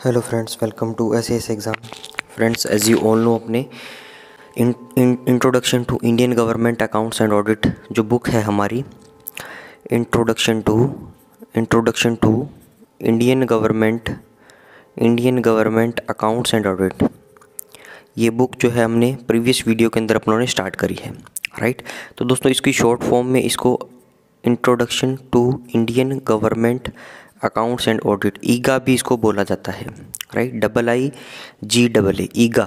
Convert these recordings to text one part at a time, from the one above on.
Hello friends, welcome to SAS exam. Friends, as you all know, अपने introduction to Indian government accounts and audit जो book है हमारी, introduction to Indian government accounts and audit, ये book जो है हमने previous video के अंदर अपनों ने स्टार्ट करी है, राइट। तो दोस्तों, इसकी शॉर्ट फॉर्म में इसको introduction to Indian government accounts and audit, ईगा भी इसको बोला जाता है, राइट। IGAA, ईगा,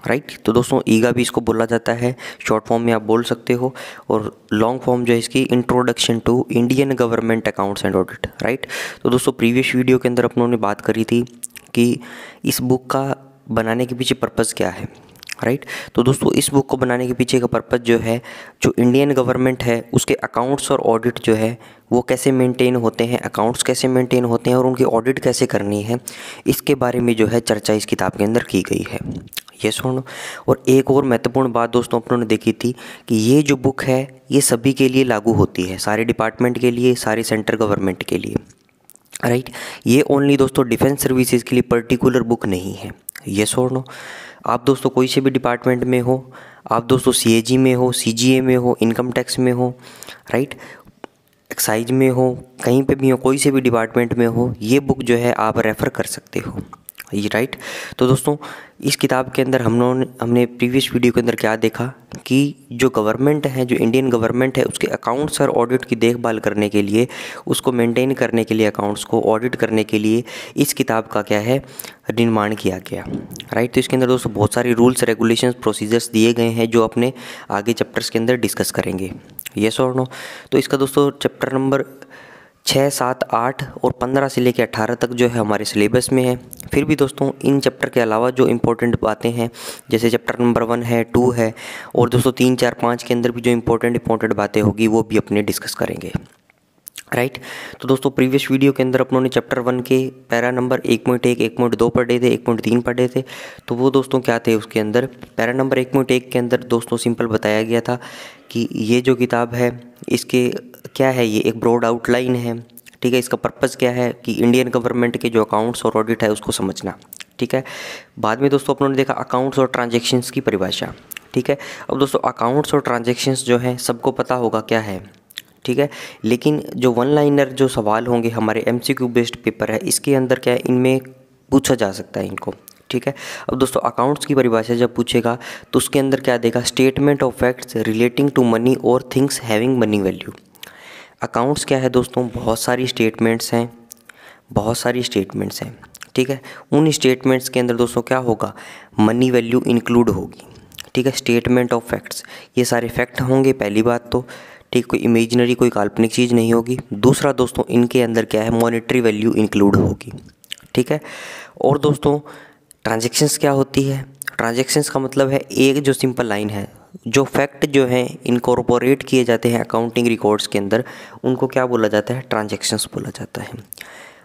राइट। तो दोस्तों, ईगा भी इसको बोला जाता है, शॉर्ट फॉर्म में आप बोल सकते हो, और लॉन्ग फॉर्म जो है इसकी introduction to Indian government accounts and audit, right. तो दोस्तों, प्रीवियस वीडियो के अंदर अपनों ने बात करी थी कि इस बुक का बनाने के पीछे पर्पज़ क्या है, राइट। तो दोस्तों, इस बुक को बनाने के पीछे का पर्पज़ जो है, जो इंडियन गवर्नमेंट है उसके अकाउंट्स और ऑडिट जो है वो कैसे मेंटेन होते हैं, अकाउंट्स कैसे मेंटेन होते हैं और उनकी ऑडिट कैसे करनी है, इसके बारे में जो है चर्चा इस किताब के अंदर की गई है। ये सुनो, और एक और महत्वपूर्ण बात दोस्तों अपनों ने देखी थी कि ये जो बुक है ये सभी के लिए लागू होती है, सारे डिपार्टमेंट के लिए, सारी सेंट्रल गवर्नमेंट के लिए, राइट। ये ओनली दोस्तों डिफेंस सर्विसेज के लिए पर्टिकुलर बुक नहीं है। ये सुनो, आप दोस्तों कोई से भी डिपार्टमेंट में हो, आप दोस्तों CAG में हो, CGA में हो, इनकम टैक्स में हो, राइट, एक्साइज में हो, कहीं पे भी हो, कोई से भी डिपार्टमेंट में हो, ये बुक जो है आप रेफ़र कर सकते हो, ये राइट। तो दोस्तों, इस किताब के अंदर हमने प्रीवियस वीडियो के अंदर क्या देखा कि जो गवर्नमेंट है, जो इंडियन गवर्नमेंट है, उसके अकाउंट्स और ऑडिट की देखभाल करने के लिए, उसको मेंटेन करने के लिए, अकाउंट्स को ऑडिट करने के लिए इस किताब का क्या है, निर्माण किया गया, राइट। तो इसके अंदर दोस्तों बहुत सारी रूल्स, रेगुलेशंस, प्रोसीजर्स दिए गए हैं जो अपने आगे चैप्टर्स के अंदर डिस्कस करेंगे। येस और नो। तो इसका दोस्तों चैप्टर नंबर 6, 7, 8 और 15 से लेकर 18 तक जो है हमारे सिलेबस में है। फिर भी दोस्तों, इन चैप्टर के अलावा जो इम्पोर्टेंट बातें हैं, जैसे चैप्टर नंबर 1 है, 2 है, और दोस्तों 3, 4, 5 के अंदर भी जो इम्पोर्टेंट बातें होगी वो भी अपने डिस्कस करेंगे, राइट। तो दोस्तों, प्रीवियस वीडियो के अंदर अपनों ने चैप्टर 1 के पैरा नंबर 1.1, 1.2 पढ़े थे, 1.3 पढ़े थे। तो वो दोस्तों क्या थे, उसके अंदर पैरा नंबर 1.1 के अंदर दोस्तों सिंपल बताया गया था कि ये जो किताब है इसके क्या है, ये एक ब्रॉड आउटलाइन है, ठीक है। इसका पर्पज़ क्या है कि इंडियन गवर्नमेंट के जो अकाउंट्स और ऑडिट है उसको समझना, ठीक है। बाद में दोस्तों अपनों ने देखा अकाउंट्स और ट्रांजेक्शन्स की परिभाषा, ठीक है। अब दोस्तों, अकाउंट्स और ट्रांजेक्शन्स जो है सबको पता होगा क्या है, ठीक है। लेकिन जो वन लाइनर जो सवाल होंगे हमारे MCQ बेस्ड पेपर है, इसके अंदर क्या है, इनमें पूछा जा सकता है इनको, ठीक है। अब दोस्तों, अकाउंट्स की परिभाषा जब पूछेगा तो उसके अंदर क्या देगा, statement of facts relating to money और things having money value. Accounts क्या है दोस्तों, बहुत सारी स्टेटमेंट्स हैं, ठीक है। उन स्टेटमेंट्स के अंदर दोस्तों क्या होगा, मनी वैल्यू इंक्लूड होगी, ठीक है। स्टेटमेंट ऑफ फैक्ट्स, ये सारे फैक्ट होंगे, पहली बात तो, ठीक, कोई इमेजिनरी, कोई काल्पनिक चीज़ नहीं होगी। दूसरा दोस्तों, इनके अंदर क्या है, मॉनेटरी वैल्यू इंक्लूड होगी, ठीक है। और दोस्तों, ट्रांजैक्शंस क्या होती है, ट्रांजैक्शंस का मतलब है एक जो सिंपल लाइन है, जो फैक्ट जो हैं इनकॉर्पोरेट किए जाते हैं अकाउंटिंग रिकॉर्ड्स के अंदर, उनको क्या बोला जाता है, ट्रांजैक्शंस बोला जाता है।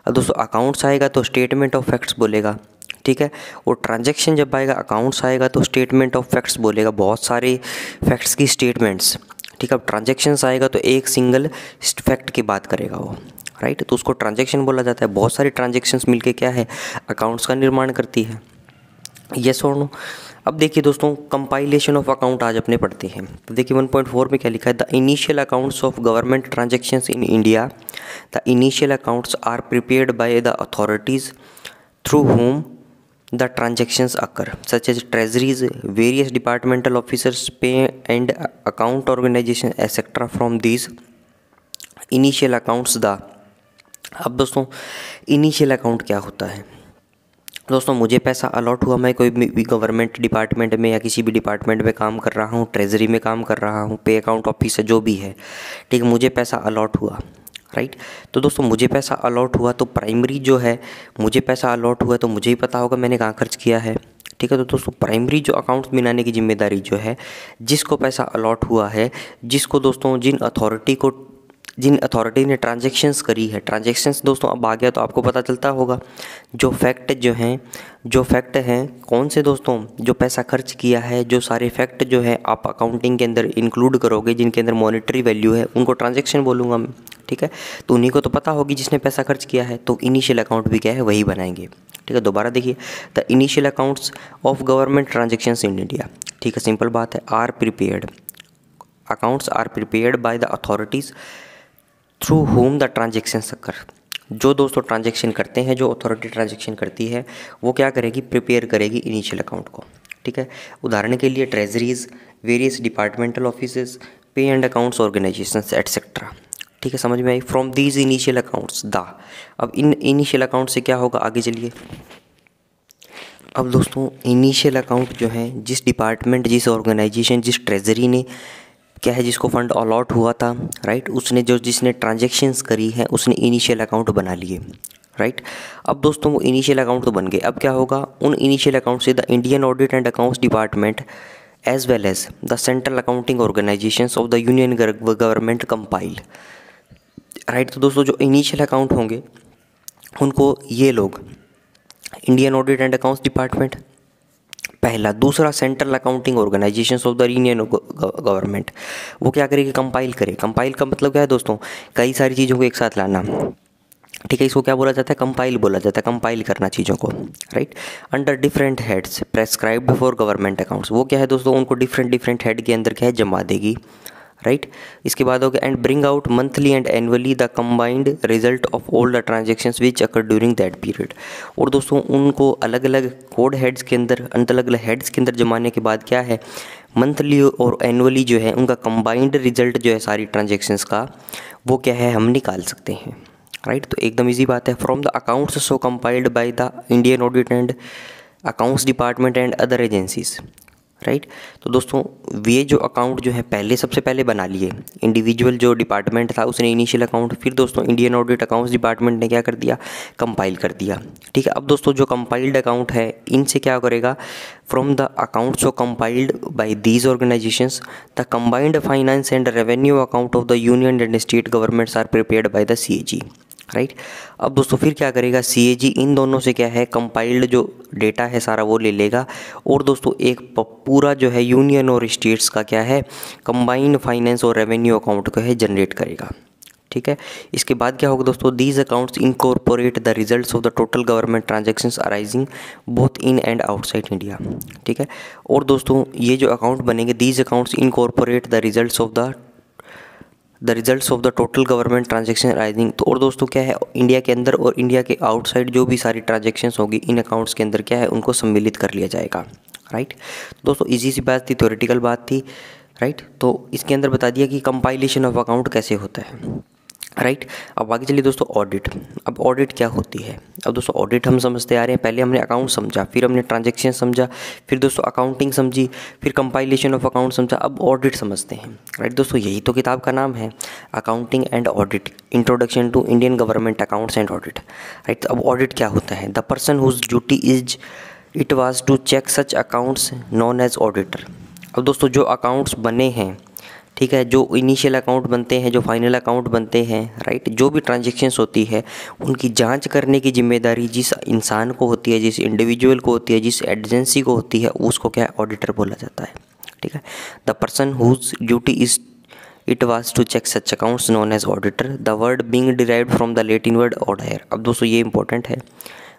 अब दोस्तों, अकाउंट्स आएगा तो स्टेटमेंट ऑफ फैक्ट्स बोलेगा, ठीक है। और ट्रांजैक्शन जब आएगा, अकाउंट्स आएगा तो स्टेटमेंट ऑफ फैक्ट्स बोलेगा, बहुत सारे फैक्ट्स की स्टेटमेंट्स, ठीक है। अब ट्रांजैक्शंस आएगा तो एक सिंगल फैक्ट की बात करेगा वो, राइट। तो उसको ट्रांजैक्शन बोला जाता है। बहुत सारी ट्रांजैक्शंस मिलके क्या है, अकाउंट्स का निर्माण करती है। यस और नो। अब देखिए दोस्तों, कंपाइलेशन ऑफ अकाउंट आज अपने पढ़ते हैं। तो देखिए 1.4 में क्या लिखा है, the initial accounts of government transactions in India, the initial accounts are prepared by the authorities through whom the transactions occur, such as treasuries, various departmental officers, pay and account organization, etc. From these initial accounts the, अब दोस्तों initial account क्या होता है दोस्तों, मुझे पैसा allot हुआ, मैं कोई भी गवर्नमेंट डिपार्टमेंट में या किसी भी डिपार्टमेंट में काम कर रहा हूँ, ट्रेजरी में काम कर रहा हूँ, पे अकाउंट ऑफिसर जो भी है, ठीक है, मुझे पैसा अलॉट हुआ, राइट। तो दोस्तों, मुझे पैसा अलॉट हुआ तो प्राइमरी जो है, मुझे पैसा अलॉट हुआ तो मुझे ही पता होगा मैंने कहाँ खर्च किया है, ठीक है। तो दोस्तों, प्राइमरी जो अकाउंट्स बनाने की जिम्मेदारी जो है, जिसको पैसा अलॉट हुआ है, जिसको दोस्तों जिन अथॉरिटी ने ट्रांजैक्शंस करी है, ट्रांजैक्शंस दोस्तों अब आ गया तो आपको पता चलता होगा, जो फैक्ट हैं कौन से दोस्तों, जो पैसा खर्च किया है, जो सारे फैक्ट जो है आप अकाउंटिंग के अंदर इंक्लूड करोगे, जिनके अंदर मॉनेटरी वैल्यू है, उनको ट्रांजैक्शन बोलूँगा मैं, ठीक है। तो उन्हीं को तो पता होगी जिसने पैसा खर्च किया है, तो इनिशियल अकाउंट भी क्या है, वही बनाएंगे, ठीक है, दोबारा देखिए, the initial accounts of government transactions in India, ठीक है, सिंपल बात है, are prepared, accounts are prepared by the authorities through whom the transactions occur. जो दोस्तों ट्रांजेक्शन करते हैं, जो अथॉरिटी ट्रांजेक्शन करती है, वो क्या करेगी, प्रिपेयर करेगी इनिशियल अकाउंट को, ठीक है। उदाहरण के लिए treasuries, various departmental offices, pay and accounts organisations etcetera, ठीक है, समझ में आई। From these initial accounts the, अब इन इनिशियल अकाउंट से क्या होगा, आगे चलिए। अब दोस्तों इनिशियल अकाउंट जो है, जिस डिपार्टमेंट, जिस ऑर्गेनाइजेशन, जिस ट्रेजरी ने क्या है, जिसको फंड अलॉट हुआ था, राइट, उसने जो जिसने ट्रांजेक्शन्स करी है उसने इनिशियल अकाउंट बना लिए, राइट। अब दोस्तों वो इनिशियल अकाउंट तो बन गए, अब क्या होगा, उन इनिशियल अकाउंट से the Indian audit and accounts department as well as the central accounting organisations of the union government compile, right. तो दोस्तों जो इनिशियल अकाउंट होंगे उनको ये लोग, Indian audit and accounts department पहला, दूसरा central accounting organisations of the union government, वो क्या करेगी, कंपाइल करे। कंपाइल का मतलब क्या है दोस्तों, कई सारी चीज़ों को एक साथ लाना, ठीक है, इसको क्या बोला जाता है, कंपाइल बोला जाता है, कंपाइल करना चीज़ों को, right. Under different heads prescribed for government accounts, वो क्या है दोस्तों, उनको डिफरेंट हेड के अंदर क्या है, जमा देगी, राइट। इसके बाद हो गया and bring out monthly and annually the combined result of all the transactions which occur during that period. और दोस्तों उनको अलग अलग कोड हेड्स के अंदर, अलग अलग हेड्स के अंदर जमाने के बाद क्या है, मंथली और एनुअली जो है उनका कंबाइंड रिजल्ट जो है सारी ट्रांजेक्शन्स का, वो क्या है, हम निकाल सकते हैं, राइट। तो एकदम ईजी बात है। From the accounts so compiled by the Indian audit and accounts department and other agencies, right. तो दोस्तों ये जो अकाउंट जो है पहले, सबसे पहले बना लिए, इंडिविजुअल जो डिपार्टमेंट था उसने इनिशियल अकाउंट, फिर दोस्तों इंडियन ऑडिट अकाउंट्स डिपार्टमेंट ने क्या कर दिया, कंपाइल कर दिया, ठीक है। अब दोस्तों जो कंपाइल्ड अकाउंट है इनसे क्या करेगा, from the accounts compiled by these organisations the combined finance and revenue account of the union and state governments are prepared by the CAG, right. अब दोस्तों फिर क्या करेगा, CAG इन दोनों से क्या है, कंपाइल्ड जो डेटा है सारा वो ले लेगा, और दोस्तों एक पूरा जो है यूनियन और स्टेट्स का क्या है, कंबाइंड फाइनेंस और रेवेन्यू अकाउंट को है जनरेट करेगा, ठीक है। इसके बाद क्या होगा दोस्तों, these accounts incorporate the results of the total government transactions arising both in and outside India, ठीक है। और दोस्तों ये जो अकाउंट बनेंगे, these accounts incorporate the results of the total government transaction arising. तो और दोस्तों क्या है, इंडिया के अंदर और इंडिया के आउटसाइड जो भी सारी ट्रांजेक्शन्स होगी इन अकाउंट्स के अंदर क्या है, उनको सम्मिलित कर लिया जाएगा, राइट। दोस्तों इजी सी बात थी, थ्योरेटिकल बात थी, राइट। तो इसके अंदर बता दिया कि कंपाइलेशन ऑफ अकाउंट कैसे होता है, राइट। अब आगे चलिए दोस्तों, ऑडिट। अब ऑडिट क्या होती है, अब दोस्तों ऑडिट हम समझते आ रहे हैं, पहले हमने अकाउंट समझा, फिर हमने ट्रांजैक्शन समझा, फिर दोस्तों अकाउंटिंग समझी, फिर कंपाइलेशन ऑफ अकाउंट समझा, अब ऑडिट समझते हैं, राइट। दोस्तों यही तो किताब का नाम है, accounting and audit, introduction to Indian government accounts and audit, right. अब ऑडिट क्या होता है, the person whose duty is it was to check such accounts known as auditor. अब दोस्तों जो अकाउंट्स बने हैं, ठीक है, जो इनिशियल अकाउंट बनते हैं, जो फाइनल अकाउंट बनते हैं, राइट, जो भी ट्रांजैक्शंस होती है उनकी जांच करने की जिम्मेदारी जिस इंसान को होती है, जिस इंडिविजुअल को होती है, जिस एजेंसी को होती है, उसको क्या है, ऑडिटर बोला जाता है, ठीक है। The person whose duty is it was to check such accounts known as auditor, the word being derived from the Latin word audire. अब दोस्तों ये इंपॉर्टेंट है,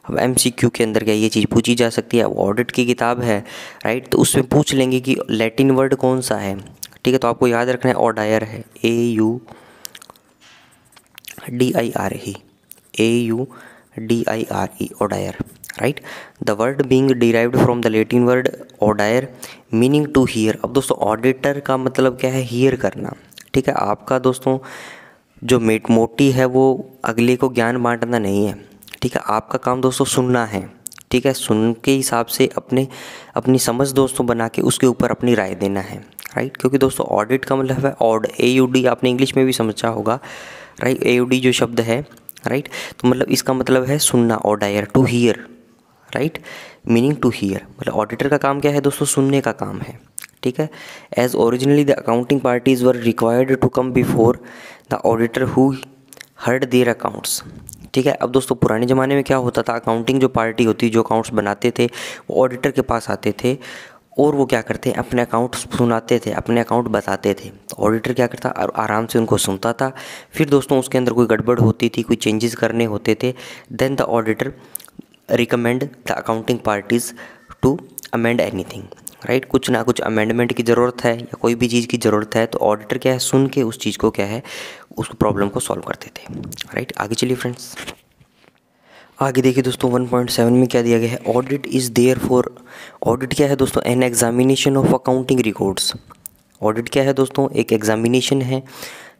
अब MCQ के अंदर क्या ये चीज़ पूछी जा सकती है। अब ऑडिट की किताब है, राइट, तो उसमें पूछ लेंगे कि लैटिन वर्ड कौन सा है, ठीक है। तो आपको याद रखना है, ऑडायर है, AUDIRE, audire, right. The word being derived from the Latin word audire meaning to hear. अब दोस्तों ऑडिटर का मतलब क्या है, हियर करना, ठीक है। आपका दोस्तों जो मोटी है वो अगले को ज्ञान बांटना नहीं है, ठीक है। आपका काम दोस्तों सुनना है, ठीक है, सुन के हिसाब से अपनी समझ दोस्तों बना के उसके ऊपर अपनी राय देना है, राइट। क्योंकि दोस्तों ऑडिट का मतलब है ऑड, AUD आपने इंग्लिश में भी समझा होगा, राइट, AUD जो शब्द है, राइट, तो मतलब इसका मतलब है सुनना, audire, to hear, right, meaning to hear, मतलब ऑडिटर का काम क्या है दोस्तों, सुनने का काम है, ठीक है। As originally the accounting parties were required to come before the auditor who heard their accounts, ठीक है। अब दोस्तों पुराने ज़माने में क्या होता था, अकाउंटिंग जो पार्टी होती, जो अकाउंट्स बनाते थे, वो ऑडिटर के पास आते थे और वो क्या करते हैं, अपने अकाउंट सुनाते थे, अपने अकाउंट बताते थे। तो ऑडिटर क्या करता, आराम से उनको सुनता था, फिर दोस्तों उसके अंदर कोई गड़बड़ होती थी, कोई चेंजेस करने होते थे, then the auditor recommend the accounting parties to amend anything, right. कुछ ना कुछ अमेंडमेंट की ज़रूरत है या कोई भी चीज़ की ज़रूरत है तो ऑडिटर क्या है, सुन के उस चीज़ को क्या है, उस प्रॉब्लम को सॉल्व करते थे, राइट। आगे चलिए फ्रेंड्स, आगे देखिए दोस्तों 1.7 में क्या दिया गया है, audit is there for, audit क्या है दोस्तों, an examination of accounting records. Audit क्या है दोस्तों, एक एग्जामिनेशन है,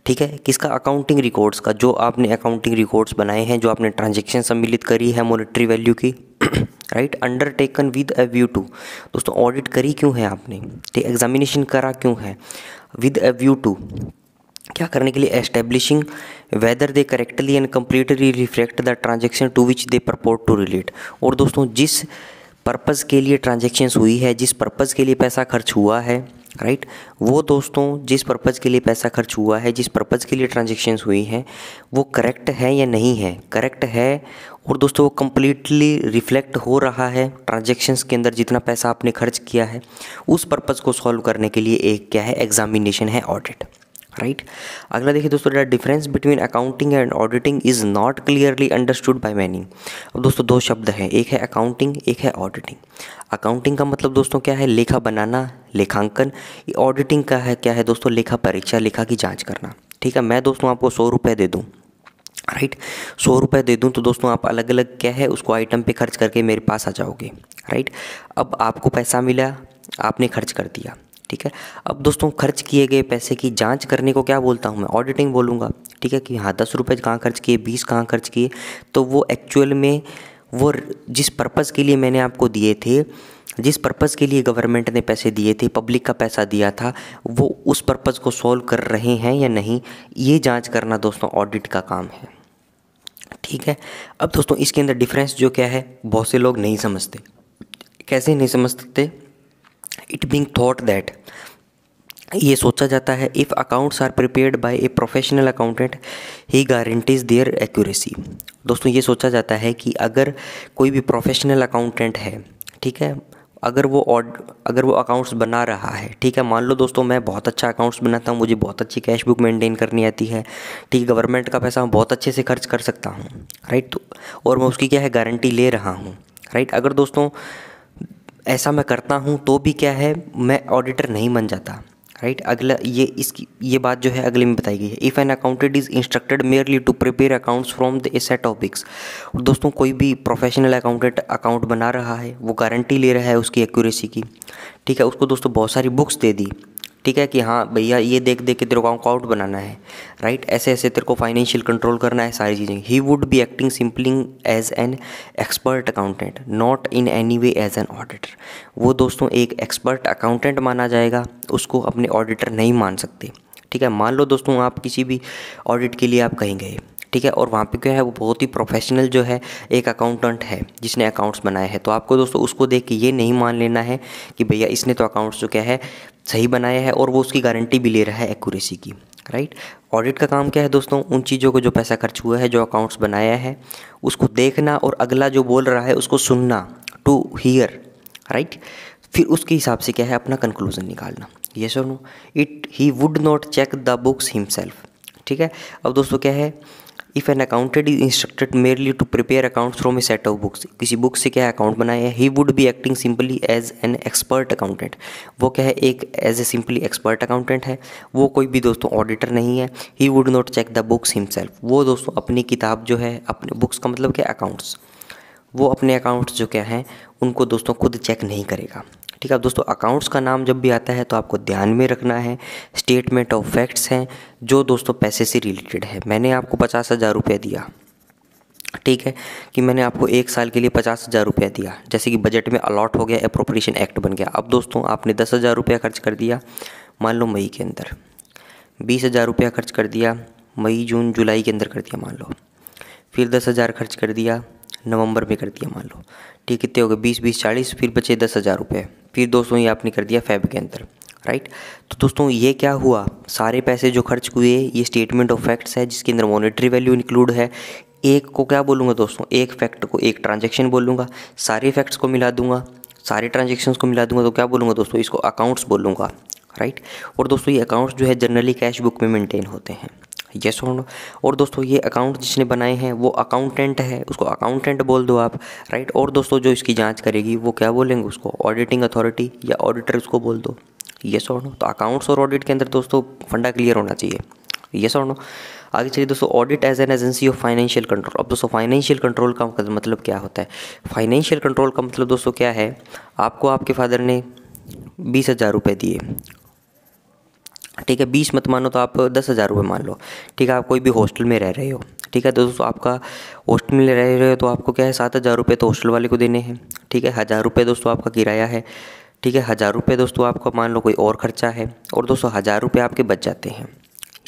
ठीक है, किसका, अकाउंटिंग रिकॉर्ड्स का, जो आपने अकाउंटिंग रिकॉर्ड्स बनाए हैं, जो आपने ट्रांजैक्शन सम्मिलित करी है मॉनेटरी वैल्यू की, right, undertaken with a view to. दोस्तों ऑडिट करी क्यों है आपने, ठीक, एग्जामिनेशन करा क्यों है, विद अ व्यू टू, क्या करने के लिए, establishing whether they correctly and completely reflect the transaction to which they purport to relate. और दोस्तों जिस पर्पज़ के लिए ट्रांजेक्शन्स हुई है, जिस पर्पज़ के लिए पैसा खर्च हुआ है, राइट, वो दोस्तों जिस पर्पज़ के लिए पैसा खर्च हुआ है, जिस पर्पज़ के लिए ट्रांजेक्शन्स हुई हैं, वो करेक्ट है या नहीं है, करेक्ट है, और दोस्तों वो कम्प्लीटली रिफ्लेक्ट हो रहा है ट्रांजेक्शन्स के अंदर, जितना पैसा आपने खर्च किया है, उस पर्पज़ को सॉल्व करने के लिए एक क्या है, एग्जामिनेशन है, ऑडिट, राइट। अगला देखिए दोस्तों, the difference between accounting and auditing is not clearly understood by many. अब दोस्तों दो शब्द हैं, एक है अकाउंटिंग, एक है ऑडिटिंग। अकाउंटिंग का मतलब दोस्तों क्या है, लेखा बनाना, लेखांकन। ऑडिटिंग का है क्या है दोस्तों, लेखा परीक्षा, लेखा की जांच करना, ठीक है। मैं दोस्तों आपको 100 रुपये दे दूँ, राइट, 100 रुपये दे दूँ तो दोस्तों आप अलग अलग क्या है उसको आइटम पे खर्च करके मेरे पास आ जाओगे, राइट। अब आपको पैसा मिला, आपने खर्च कर दिया, ठीक है। अब दोस्तों खर्च किए गए पैसे की जांच करने को क्या बोलता हूँ मैं, ऑडिटिंग बोलूँगा, ठीक है, कि हाँ 10 रुपये कहाँ खर्च किए, 20 कहाँ खर्च किए, तो वो एक्चुअल में वो जिस पर्पज़ के लिए मैंने आपको दिए थे, जिस पर्पज़ के लिए गवर्नमेंट ने पैसे दिए थे, पब्लिक का पैसा दिया था, वो उस पर्पज़ को सॉल्व कर रहे हैं या नहीं, ये जांच करना दोस्तों ऑडिट का काम है, ठीक है। अब दोस्तों इसके अंदर डिफरेंस जो क्या है, बहुत से लोग नहीं समझते। कैसे नहीं समझते, इट बीइंग थॉट दैट, ये सोचा जाता है, if accounts are prepared by a professional accountant he guarantees their accuracy. दोस्तों ये सोचा जाता है कि अगर कोई भी प्रोफेशनल अकाउंटेंट है, ठीक है, अगर वो अकाउंट्स बना रहा है, ठीक है, मान लो दोस्तों मैं बहुत अच्छा अकाउंट्स बनाता हूँ, मुझे बहुत अच्छी कैश बुक मेंटेन करनी आती है, ठीक है, गवर्नमेंट का पैसा मैं बहुत अच्छे से खर्च कर सकता हूँ, राइट, तो और मैं उसकी क्या है गारंटी ले रहा हूँ, राइट। अगर दोस्तों ऐसा मैं करता हूँ तो भी क्या है, मैं ऑडिटर नहीं बन जाता, राइट। अगला ये बात जो है अगले में बताई गई है, if an accountant is instructed merely to prepare accounts from the a set of books. और दोस्तों कोई भी प्रोफेशनल अकाउंटेंट अकाउंट बना रहा है, वो गारंटी ले रहा है उसकी एक्यूरेसी की, ठीक है, उसको दोस्तों बहुत सारी बुक्स दे दी, ठीक है, कि हाँ भैया ये देख देख के तेरे को अकाउंट बनाना है, राइट, ऐसे ऐसे तेरे को फाइनेंशियल कंट्रोल करना है, सारी चीज़ें। He would be acting simply as an expert accountant, not in any way as an auditor. वो दोस्तों एक एक्सपर्ट अकाउंटेंट माना जाएगा, उसको अपने ऑडिटर नहीं मान सकते, ठीक है। मान लो दोस्तों आप किसी भी ऑडिट के लिए आप कहीं गए, ठीक है, और वहाँ पे क्या है, वो बहुत ही प्रोफेशनल जो है एक अकाउंटेंट है जिसने अकाउंट्स बनाए हैं, तो आपको दोस्तों उसको देख के ये नहीं मान लेना है कि भैया इसने तो अकाउंट्स जो क्या है सही बनाया है, और वो उसकी गारंटी भी ले रहा है एक्यूरेसी की, राइट। ऑडिट का काम क्या है दोस्तों, उन चीज़ों को जो पैसा खर्च हुआ है, जो अकाउंट्स बनाया है, उसको देखना और अगला जो बोल रहा है उसको सुनना, टू हियर, राइट, फिर उसके हिसाब से क्या है अपना कंक्लूजन निकालना। यस और no, he would not check the books himself, ठीक है। अब दोस्तों क्या है, if an accountant is instructed merely to prepare accounts from a set of books, किसी बुक से क्या है अकाउंट बनाया है, he would be acting simply as an expert accountant. वो क्या है, एक as a simply expert accountant है, वो कोई भी दोस्तों ऑडिटर नहीं है। He would not check the books himself, वो दोस्तों अपनी किताब जो है, अपने बुक्स का मतलब क्या, अकाउंट्स, वो अपने अकाउंट्स जो क्या हैं उनको दोस्तों खुद चेक नहीं करेगा, ठीक है। अब दोस्तों अकाउंट्स का नाम जब भी आता है तो आपको ध्यान में रखना है, स्टेटमेंट ऑफ फैक्ट्स हैं जो दोस्तों पैसे से रिलेटेड है। मैंने आपको 50,000 रुपये दिया, ठीक है, कि मैंने आपको 1 साल के लिए 50,000 रुपये दिया, जैसे कि बजट में अलॉट हो गया, अप्रोप्रिएशन एक्ट बन गया। अब दोस्तों आपने 10,000 रुपया खर्च कर दिया मान लो मई के अंदर, 20,000 रुपया खर्च कर दिया मई जून जुलाई के अंदर कर दिया मान लो, फिर 10,000 खर्च कर दिया नवंबर में कर दिया मान लो, ठीक, कितने हो गए 20 20 40, फिर बचे 10,000 रुपये, फिर दोस्तों ये आपने कर दिया फेब के अंदर, राइट। तो दोस्तों ये क्या हुआ, सारे पैसे जो खर्च हुए ये स्टेटमेंट ऑफ फैक्ट्स है जिसके अंदर मॉनेटरी वैल्यू इंक्लूड है। एक को क्या बोलूँगा दोस्तों, एक फैक्ट को एक ट्रांजेक्शन बोलूँगा, सारे फैक्ट्स को मिला दूंगा, सारे ट्रांजेक्शन्स को मिला दूंगा तो क्या बोलूँगा दोस्तों, इसको अकाउंट्स बोलूँगा, राइट। और दोस्तों ये अकाउंट्स जो है जनरली कैश बुक में मेंटेन होते हैं, यस और नो। और दोस्तों ये अकाउंट जिसने बनाए हैं वो अकाउंटेंट है, उसको अकाउंटेंट बोल दो आप, राइट। और दोस्तों जो इसकी जांच करेगी वो क्या बोलेंगे, उसको ऑडिटिंग अथॉरिटी या ऑडिटर उसको बोल दो, यस और नो। तो अकाउंट्स और ऑडिट के अंदर दोस्तों फंडा क्लियर होना चाहिए, यस और नो। आगे चलिए दोस्तों, audit as an agency of financial control. अब दोस्तों फाइनेंशियल कंट्रोल का मतलब क्या होता है? फाइनेंशियल कंट्रोल का मतलब दोस्तों क्या है, आपको आपके फादर ने 20,000 रुपये दिए, ठीक है, 20 मत मानो तो आप 10,000 रुपये मान लो, ठीक है। आप कोई भी हॉस्टल में रह रहे हो, ठीक है, तो दोस्तों आपका हॉस्टल में रह रहे हो तो आपको क्या है 7,000 रुपये तो हॉस्टल वाले को देने हैं, ठीक है। 1,000 रुपये दोस्तों आपका किराया है, ठीक है। 1,000 रुपये दोस्तों आपका मान लो कोई और खर्चा है, और दोस्तों 1,000 रुपये आपके बच जाते हैं,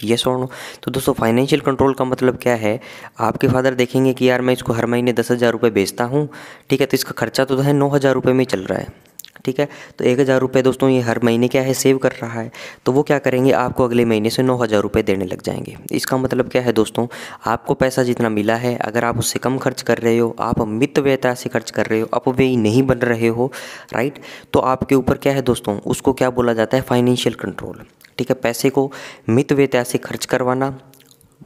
यस और नो। तो दोस्तों फाइनेंशियल कंट्रोल का मतलब क्या है, आपके फादर देखेंगे कि यार मैं इसको हर महीने 10,000 रुपये बेचता हूँ, ठीक है, तो इसका खर्चा तो है 9,000 रुपये में चल रहा है, ठीक है। तो 1,000 रुपये दोस्तों ये हर महीने क्या है सेव कर रहा है, तो वो क्या करेंगे, आपको अगले महीने से 9,000 रुपये देने लग जाएंगे। इसका मतलब क्या है दोस्तों, आपको पैसा जितना मिला है अगर आप उससे कम खर्च कर रहे हो, आप मितव्ययता से खर्च कर रहे हो, अपव्ययी नहीं बन रहे हो, राइट, तो आपके ऊपर क्या है दोस्तों, उसको क्या बोला जाता है, फाइनेंशियल कंट्रोल, ठीक है। पैसे को मितव्ययता से खर्च करवाना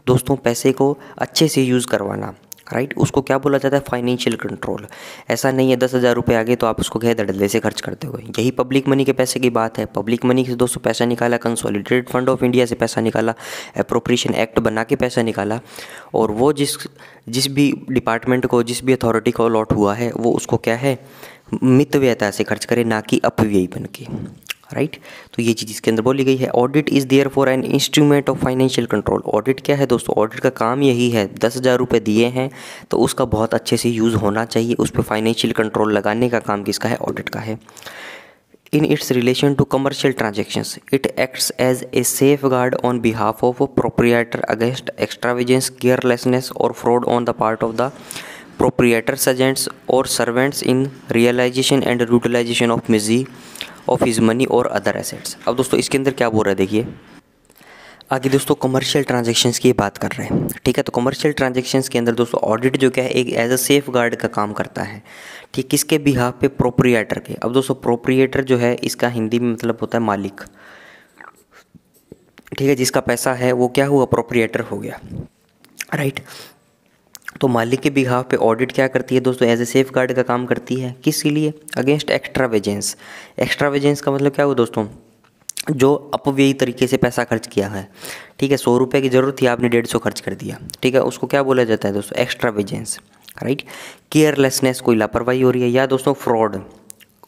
दोस्तों, पैसे को अच्छे से यूज़ करवाना, राइट, उसको क्या बोला जाता है, फाइनेंशियल कंट्रोल। ऐसा नहीं है 10,000 रुपये आ गए तो आप उसको गए धड़ल्ले से खर्च करते हो, यही पब्लिक मनी के पैसे की बात है। पब्लिक मनी से दोस्तों पैसा निकाला, कंसोलिडेटेड फंड ऑफ इंडिया से पैसा निकाला, एप्रोप्रिएशन एक्ट बना के पैसा निकाला, और वो जिस भी डिपार्टमेंट को, जिस भी अथॉरिटी को अलॉट हुआ है वो उसको क्या है, मितव्ययता से खर्च करे, ना कि अपव्ययी बन के, राइट। तो ये चीज़ इसके अंदर बोली गई है। Audit is there for an instrument of financial control. Audit क्या है दोस्तों, ऑडिट का काम यही है, 10,000 रुपये दिए हैं तो उसका बहुत अच्छे से यूज़ होना चाहिए, उस पर फाइनेंशियल कंट्रोल लगाने का काम किसका है, ऑडिट का है। In its relation to commercial transactions, it acts as a safeguard on behalf of a proprietor against extravagance, carelessness, or fraud on the part of the proprietor's agents or servants in realization and utilization of his money or other assets। अब दोस्तों इसके अंदर क्या बोल रहा है देखिए, आगे दोस्तों कमर्शियल ट्रांजैक्शंस की बात कर रहे हैं, ठीक है। तो कमर्शियल ट्रांजैक्शंस के अंदर दोस्तों ऑडिट जो क्या है एक एज अ सेफ गार्ड का काम करता है, ठीक, किसके बिहाफ पे, प्रोप्रिएटर के। अब दोस्तों प्रोप्रिएटर जो है इसका हिंदी में मतलब होता है मालिक, ठीक है, जिसका पैसा है वो क्या हुआ, प्रोप्रिएटर हो गया, राइट। तो मालिक के बिहाफ पे ऑडिट क्या करती है दोस्तों, एज ए सेफ गार्ड का काम करती है, किसके लिए, अगेंस्ट एक्स्ट्रावेजेंस। एक्स्ट्रावेजेंस का मतलब क्या हुआ दोस्तों, जो अपव्ययी तरीके से पैसा खर्च किया है, ठीक है। 100 रुपये की ज़रूरत थी, आपने 150 खर्च कर दिया, ठीक है, उसको क्या बोला जाता है दोस्तों, एक्स्ट्रावेजेंस, राइट। केयरलेसनेस, कोई लापरवाही हो रही है, या दोस्तों फ्रॉड,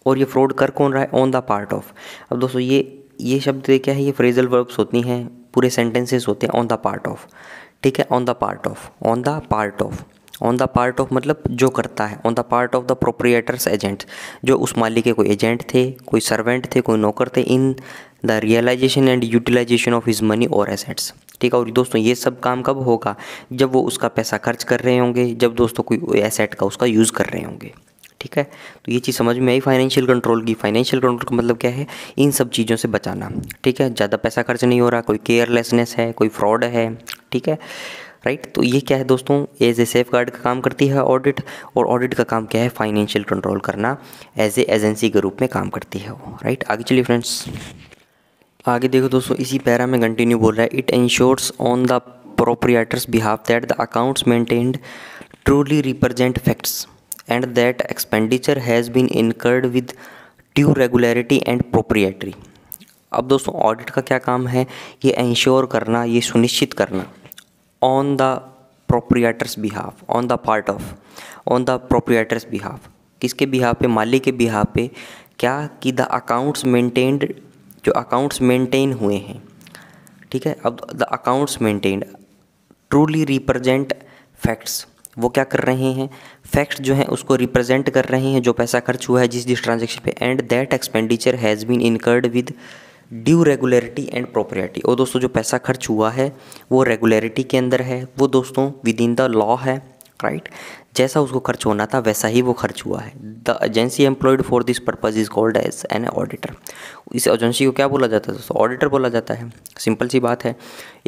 और ये फ्रॉड कर कौन रहा है, ऑन द पार्ट ऑफ। अब दोस्तों ये शब्द क्या है, ये फ्रेजल वर्ब्स होती हैं, पूरे सेंटेंसेस होते हैं, ऑन द पार्ट ऑफ, ठीक है, on the part of, on the part of, on the part of मतलब जो करता है, on the part of the proprietor's agent, जो उस मालिक के कोई एजेंट थे, कोई सर्वेंट थे, कोई नौकर थे, in the realisation and utilisation of his money और एसेट्स, ठीक है। और दोस्तों ये सब काम कब होगा, जब वो उसका पैसा खर्च कर रहे होंगे, जब दोस्तों कोई एसेट का उसका यूज़ कर रहे होंगे, ठीक है। तो ये चीज़ समझ में आई फाइनेंशियल कंट्रोल की। फाइनेंशियल कंट्रोल का मतलब क्या है, इन सब चीज़ों से बचाना, ठीक है, ज़्यादा पैसा खर्च नहीं हो रहा, कोई केयरलेसनेस है, कोई फ्रॉड है, ठीक है, राइट। तो ये क्या है दोस्तों, एज ए सेफ गार्ड का काम करती है ऑडिट, और ऑडिट का काम क्या है, फाइनेंशियल कंट्रोल करना, एज ए एजेंसी के रूप में काम करती है वो, राइट। आगे चलिए फ्रेंड्स, आगे देखो दोस्तों, इसी पैरा में कंटिन्यू बोल रहा है, it insures on the proprietor's behalf that the accounts maintained truly represent facts and that expenditure has been incurred with due regularity and proprietary. अब दोस्तों ऑडिट का क्या काम है, ये इंश्योर करना, ये सुनिश्चित करना, on the proprietor's behalf, on the part of, on the proprietor's behalf, किसके बिहाफ पे, मालिक के बिहाफ पे, क्या कि द अकाउंट्स मेंटेन्ड, जो अकाउंट्स मेंटेन हुए हैं, ठीक है। अब the accounts maintained truly represent facts, वो क्या कर रहे हैं, फैक्ट्स जो हैं उसको रिप्रेजेंट कर रहे हैं, जो पैसा खर्च हुआ है जिस ट्रांजेक्शन पे, and that expenditure has been incurred with due regularity and propriety. और दोस्तों जो पैसा खर्च हुआ है वो रेगुलरिटी के अंदर है, वो दोस्तों विद इन द लॉ है, राइट। जैसा उसको खर्च होना था वैसा ही वो खर्च हुआ है। The agency employed for this purpose is called as an auditor. इस एजेंसी को क्या बोला जाता है दोस्तों? ऑडिटर बोला जाता है। सिंपल सी बात है।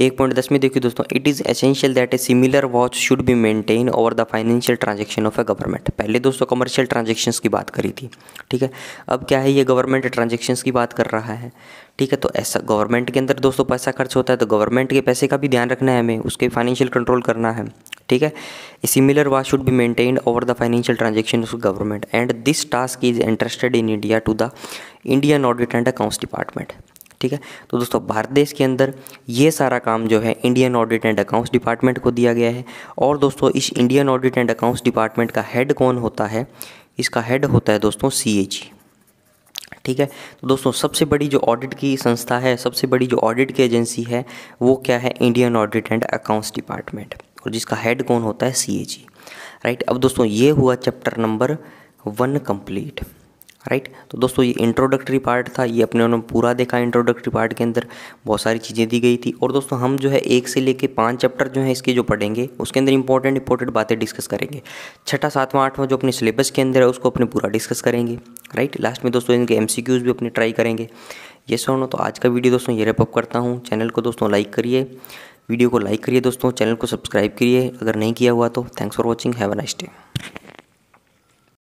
1.10 में देखिए दोस्तों, it is essential that A similar watch should be maintain over the financial transaction of A government. पहले दोस्तों कमर्शियल ट्रांजेक्शन्स की बात करी थी, ठीक है। अब क्या है, ये गवर्नमेंट ट्रांजेक्शन्स की बात कर रहा है, ठीक है। तो ऐसा गवर्नमेंट के अंदर दोस्तों पैसा खर्च होता है, तो गवर्नमेंट के पैसे का भी ध्यान रखना है हमें, उसके फाइनेंशियल कंट्रोल करना है, ठीक है। A similar watch should be maintained over the financial transaction of government and this task is interested in India to the Indian audit and accounts department, ठीक है। तो दोस्तों भारत देश के अंदर ये सारा काम जो है Indian audit and accounts department को दिया गया है। और दोस्तों इस Indian audit and accounts department का हेड कौन होता है? इसका हेड होता है दोस्तों CAG, ठीक है। तो दोस्तों सबसे बड़ी जो ऑडिट की संस्था है, सबसे बड़ी जो ऑडिट की एजेंसी है, वो क्या है? Indian audit and accounts department, और जिसका हेड कौन होता है? CAG, right. अब दोस्तों ये हुआ चैप्टर नंबर 1 कंप्लीट, राइट। तो दोस्तों ये इंट्रोडक्टरी पार्ट था, ये अपने उन्होंने पूरा देखा। इंट्रोडक्टरी पार्ट के अंदर बहुत सारी चीज़ें दी गई थी। और दोस्तों हम जो है 1 से लेके 5 चैप्टर जो है इसके जो पढ़ेंगे, उसके अंदर इंपॉर्टेंट बातें डिस्कस करेंगे। 6ठा 7वां 8वां जो अपने सिलेबस के अंदर है उसको अपने पूरा डिस्कस करेंगे, राइट। लास्ट में दोस्तों इनके MCQs भी अपने ट्राई करेंगे। ये सुनो, तो आज का वीडियो दोस्तों ये रैप अप करता हूँ। चैनल को दोस्तों लाइक करिए, वीडियो को लाइक करिए दोस्तों, चैनल को सब्सक्राइब करिए अगर नहीं किया हुआ तो। Thanks for watching, have a nice day.